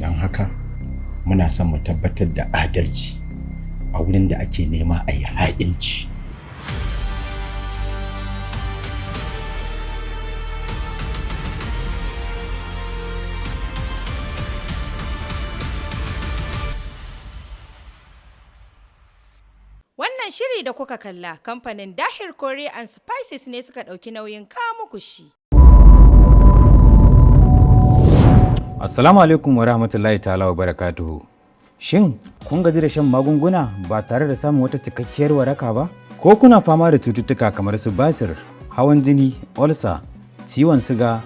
Don haka muna son mu tabbatar da adalci a wurin da ake nema a yi ha'inci. Wannan shiri da kuka kalla kamfanin Dahir Kore and Spices ne suka ɗauki nauyin kawo muku shi. Assalamu alaikum wa rahmatullahi ta'ala wa barakatuhu. Shin kun gaji da shan magunguna ba tare da samun wata cikakkiyar waraka ba? Ko kuna fama da cututtuka kamar su basir, hawan jini, olsa, ciwon siga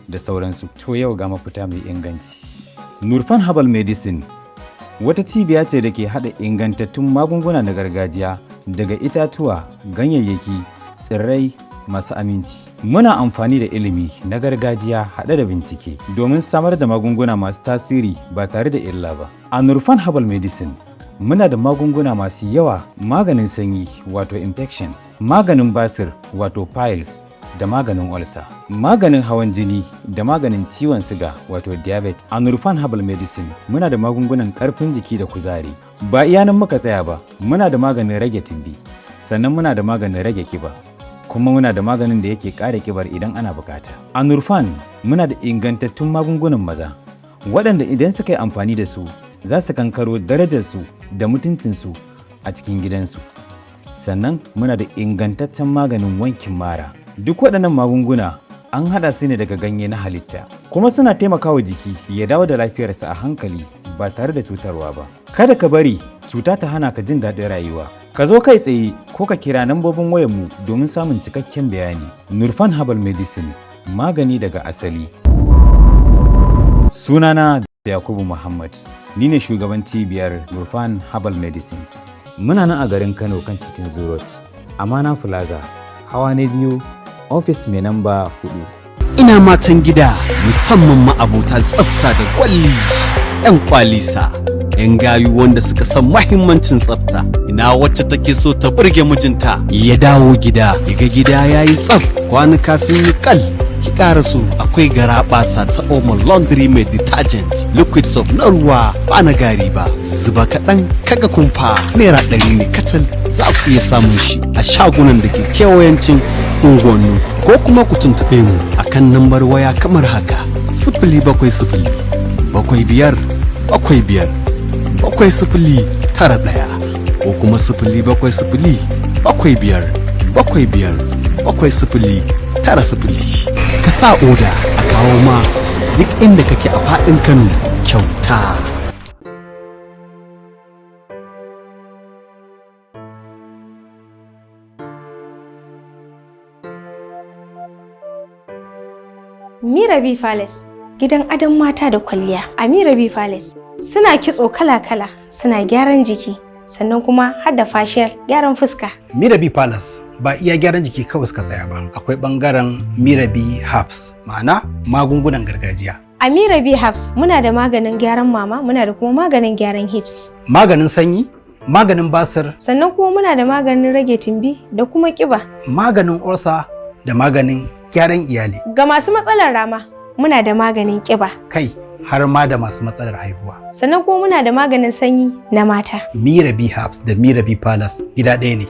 da sauransu? To yau ga mafita mai inganci. Nurfan Herbal Medicine wata cibiya ce da ke haɗa ingantattun magunguna na gargajiya daga itatuwa, ganyayyaki, tsirrai masu aminci. Muna amfani da ilimi na gargajiya haɗe da bincike domin samar da magunguna masu tasiri ba tare da illa ba. A Nurfan Herbal Medicine muna da magunguna masu yawa, maganin sanyi wato infection, maganin basir wato piles da maganin ulcer, maganin hawan jini da maganin ciwon siga wato diabetes. A Nurfan Herbal Medicine muna da magungunan karfin jiki da kuzari. Ba iya nan muka tsaya ba, muna da maganin rage tumbi, sannan muna da maganin rage kiba, kuma muna da maganin da yake ƙara kibar idan ana bukata. A Nurfan muna da ingantattun magungunan maza waɗanda idan suka yi amfani da su za su kankaro darajarsu da mutuncinsu a cikin gidansu. Sannan muna da ingantaccen maganin wankin mara. Duk waɗannan magunguna an haɗa su ne daga ganye na halitta, kuma suna taimakawa jiki ya dawo da lafiyarsa a hankali ba tare da cutarwa ba. Kada ka bari cuta ta hana ka jin daɗin rayuwa. Ka zo kai tsaye ko ka kira nambobin wayarmu domin samun cikakken bayani. Nurfan Herbal Medicine, magani daga asali. Sunana Yakubu Muhammad, ni ne shugaban cibiyar Nurfan Herbal Medicine. Muna nan a garin Kano kan titin Zurot, Amana Plaza, hawa na 2, ofis mai namba 4. Ina matan gida musamman ma'abota tsafta da kwalli, 'yan kwalisa, 'yan gayu wanda suka san mahimmancin tsafta. Ina wacce take so ta burge mijinta ya dawo gida, ya ga gida yayi tsaf, kwanuka sun yi kal. Ki ƙara so akwai garaɓasa ta Omo Laundry Mai Detergent, liquid soap na ruwa ba na gari ba, zuba kaɗan kaga kumfa. Naira 100 ne kacal, za ku iya samun shi a shagunan da ke kewayancin unguwanni, ko kuma ku tuntuɓe mu akan lambar waya kamar haka: 070 75 75 7091, ko kuma 070 75 75 7090. Ka sa oda a kawo ma duk inda kake a faɗin Kano kyauta. Mirah Palace, gidan adon mata da kwalliya. A Mirah Palace suna kitso kala-kala, suna gyaran jiki, sannan kuma har da facial, gyaran fuska. Mirah Palace ba iya gyaran jiki kawai suka tsaya ba, akwai bangaren Mirah Herbs, ma'ana magungunan gargajiya. A Mirah Herbs muna da maganin gyaran mama, muna da kuma maganin gyaran hips, maganin sanyi, maganin basir, sannan kuma muna da maganin rage tumbi da kuma kiba, maganin ulcer da maganin gyaran iyali. Ga masu matsalar rama muna da maganin kiba, kai har ma da masu matsalar haihuwa. Sannan kuma muna da maganin sanyi na mata. Mirah Herbs da Mirah Palace gida ɗaya ne,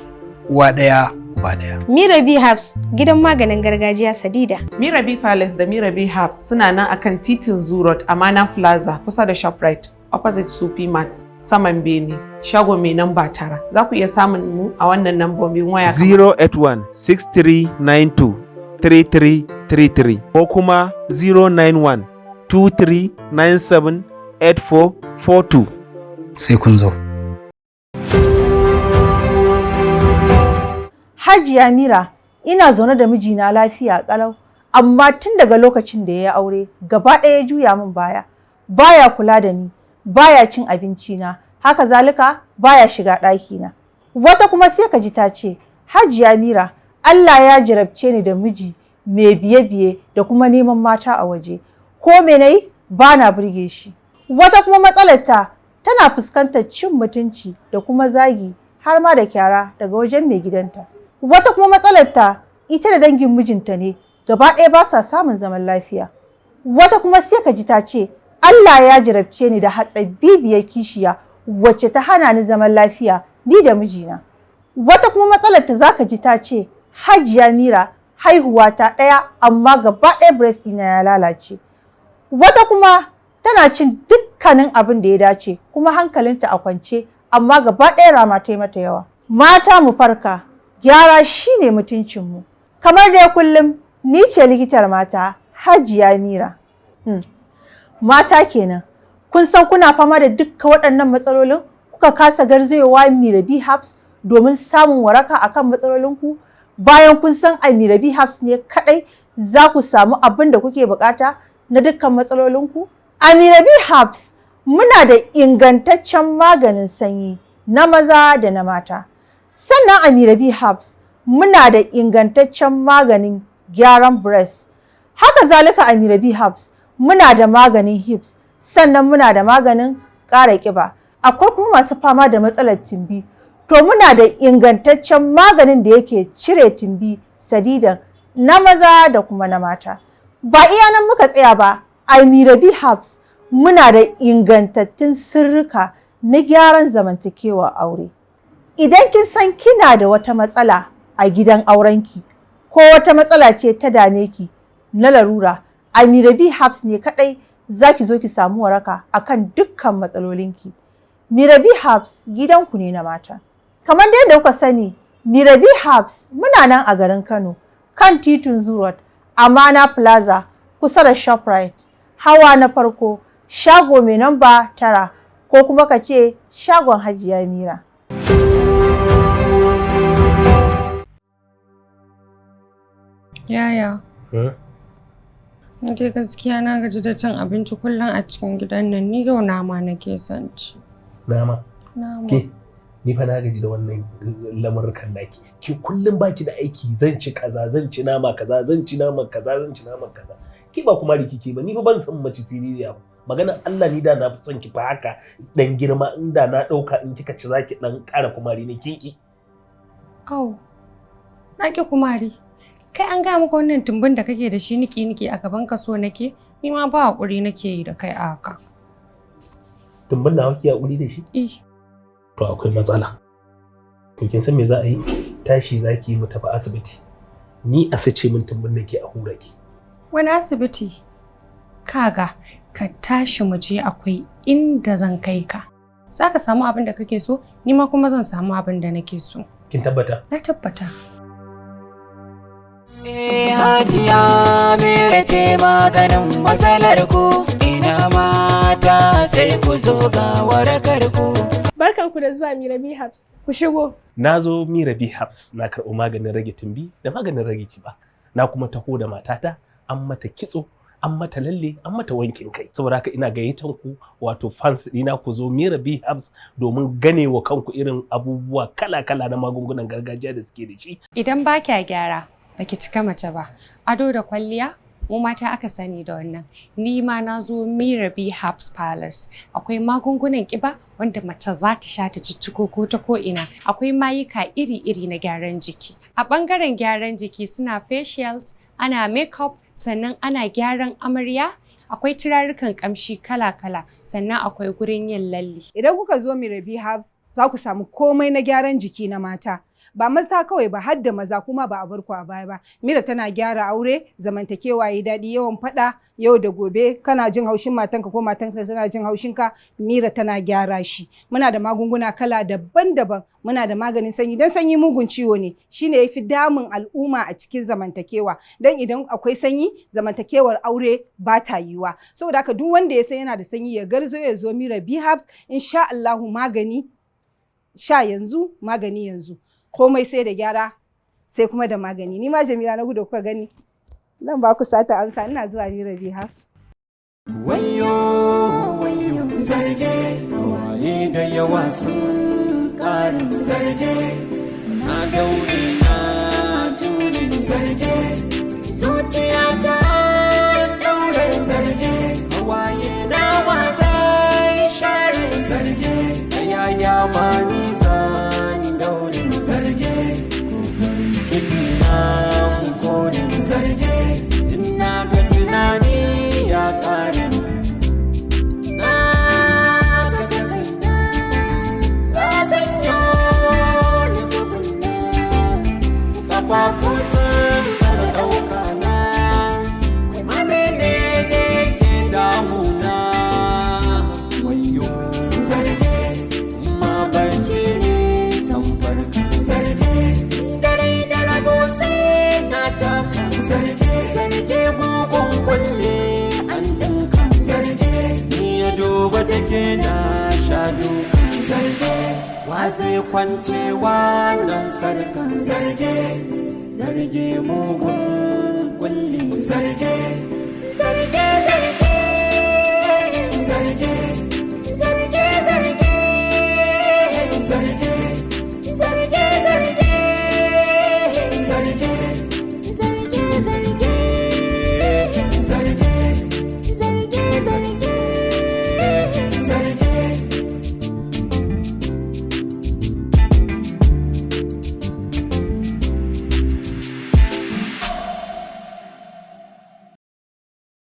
uwa ɗaya uba ɗaya. Mirah Herbs gidan maganin gargajiya sadida. Mirah Palace da Mirah Herbs suna nan akan titin Zurot, Amana Plaza kusa da Shoprite, opposite Sufi Mart, saman Bene, shago mai namba 9. Za ku iya samun mu a wannan nambobin waya: 081 6392 3333 ko kuma 091 2397 8442. Sai kun zo. Hajiya Mirah, ina zaune da mijina lafiya ƙalau, amma tun daga lokacin da ya aure gaba ɗaya ya juya min baya. Baya kula da ni, baya cin abinci na, haka zalika baya shiga ɗakina. Wata kuma sai ka ji ta ce, Hajiya Mirah, Allah ya jarabce ni da miji mai biye-biye da kuma neman mata a waje. Ko me nayi ba na burge shi. Wata kuma matsalarta tana fuskantar cin mutunci da kuma zagi har ma da kyara daga wajen mai gidanta. Wata kuma matsalarta ita da dangin mijinta ne gaba ɗaya ba sa samun zaman lafiya. Wata kuma sai ka ji ta ce, Allah ya jarabce ni da hatsabibiyar kishiya wacce ta hana ni zaman lafiya ni da mijina. Wata kuma matsalarta za ka ji ta ce, Hajiya Mirah, haihuwa ta ɗaya amma gaba ɗaya breast ɗina ya lalace. Wata kuma tana cin dukkanin abin da ya dace kuma hankalinta a kwance amma gaba ɗaya rama ta yi mata yawa. Mata mu farka, gyara shine mutuncinmu. Kamar dai kullum ni ce likitar mata Hajiya Mirah. Mata kenan, kun san kuna fama da dukkan waɗannan matsalolin kuka kasa garzayowa Mirah Herbs domin samun waraka akan matsalolinku, bayan kun san a Mirah Herbs ne kaɗai za ku samu abin da kuke bukata na dukkan matsalolinku. A Mirah Herbs muna da ingantaccen maganin sanyi na maza da na mata. Sannan a Mirah Herbs muna da ingantaccen maganin gyaran breast. Haka zalika a Mirah Herbs muna da maganin hips, sannan muna da maganin ƙara ƙiba. Akwai kuma masu fama da matsalar tumbi, to muna da ingantaccen maganin da yake cire tumbi sadidan na maza da kuma na mata. Ba iya nan muka tsaya ba, a Mirah Herbs muna da ingantattun sirrika na gyaran zamantakewar aure. Idan kin san kina da wata matsala a gidan aurenki ko wata matsala ce ta dame ki na larura, a Mirah Herbs ne kaɗai za ki zo ki samu waraka akan dukkan matsalolinki. Mirah Herbs gidanku ne na mata. Kamar da yadda kuka sani, Mirah Herbs muna nan a garin Kano, kan titin Zoo Amana Plaza kusa da Shoprite, hawa na farko, shago mai namba 9, ko kuma ka ce shagon Hajiya Mirah. Yaya. Ni dai gaskiya na gaji da cin abinci kullum a cikin gidan nan, ni yau nama nake son ci. Nama? Nama. Ke, ni fa na gaji da wannan lamurkan naki. Ki kullum baki da aiki, zan ci kaza, zan ci nama kaza, zan ci naman kaza, zan ci naman kaza. Ki ba kuma rikiki ba, ni fa ban san mace siririya ba. Maganar Allah ni da na fi son ki fa haka dan girma, inda na dauka in kika ci zaki dan ƙara kumari ne kinki. Au. Na ki kumari. Kai an gaya maka wannan tumbin da kake da shi niki-niki a gaban ka so nake, ni ma ba haƙuri nake yi da kai a haka. Tumbin na wake haƙuri da shi? Eh. To akwai matsala. To kin san me za a yi? Tashi zaki mu tafi asibiti. Ni a sace min tumbin nake a hura ki. Wani asibiti? Kaga, ka tashi mu je akwai inda zan kai ka. Za ka samu abin da kake so, ni ma kuma zan samu abin da nake so. Kin tabbata? Na tabbata. Hajiya Mirah ce maganin matsalar ku, ina mata sai ku zo ga warakar ku. Barkanku da zuwa Mirah Herbs. Ku shigo. Na zo Mirah Herbs na karɓo maganin rage tumbi da maganin rage kiba. Na kuma taho da matata, an mata kitso, an mata lalle, an mata wankin kai. Saboda haka ina gayyatan ku wato fans ɗina ku zo Mirah Herbs domin gane wa kanku irin abubuwa kala-kala na magungunan gargajiya da suke da shi. Idan ba kya gyara, baki cika mace ba. Ado da kwalliya, mu mata aka sani da wannan. Ni ma na zo Mirah Herbs Palace. Akwai magungunan kiba wanda mace za ta sha ta cicciko ko ta ko ina. Akwai mayuka iri-iri na gyaran jiki. A ɓangaren gyaran jiki suna facials, ana makeup, sannan ana gyaran amarya. Akwai turarukan kamshi kala-kala, sannan akwai gurin yin lalle. Idan kuka zo Mirah Herbs, za ku samu komai na gyaran jiki na mata. Ba maza kawai ba, har da maza kuma ba a bar ku a baya ba. Mirah tana gyara aure, zamantakewa yi daɗi, yawan faɗa yau da gobe, kana jin haushin matanka ko matanka tana jin haushinka, Mirah tana gyara shi. Muna da magunguna kala daban-daban, muna da maganin sanyi, dan sanyi mugun ciwo ne, shine yafi damun al'umma a cikin zamantakewa. Dan idan akwai sanyi, zamantakewar aure ba ta yiwa. Saboda haka duk wanda ya san yana da sanyi ya garzo ya zo Mirah Herbs, insha Allahu magani sha yanzu, magani yanzu. Komai sai da gyara, sai kuma da magani. Ni ma Jamila na gudu kuka gani. Zan ba ku sata amsa, ina zuwa Mirah Herbs. Wayo, wayo, zarge, waye da yawa sun ƙarin zarge. Na daure na jure zarge, zuciya ta daure zarge. Waye na wata share zarge, da yaya ma ni zan daure zarge. Ciki na kodin zarge, ina ga tunani ya ƙare. Na ga takaita, ka sanyo ni zukunne. da ke na sha dukan zarge wa zai kwance wannan sarkan zarge zarge mugun kulli zarge zarge zarge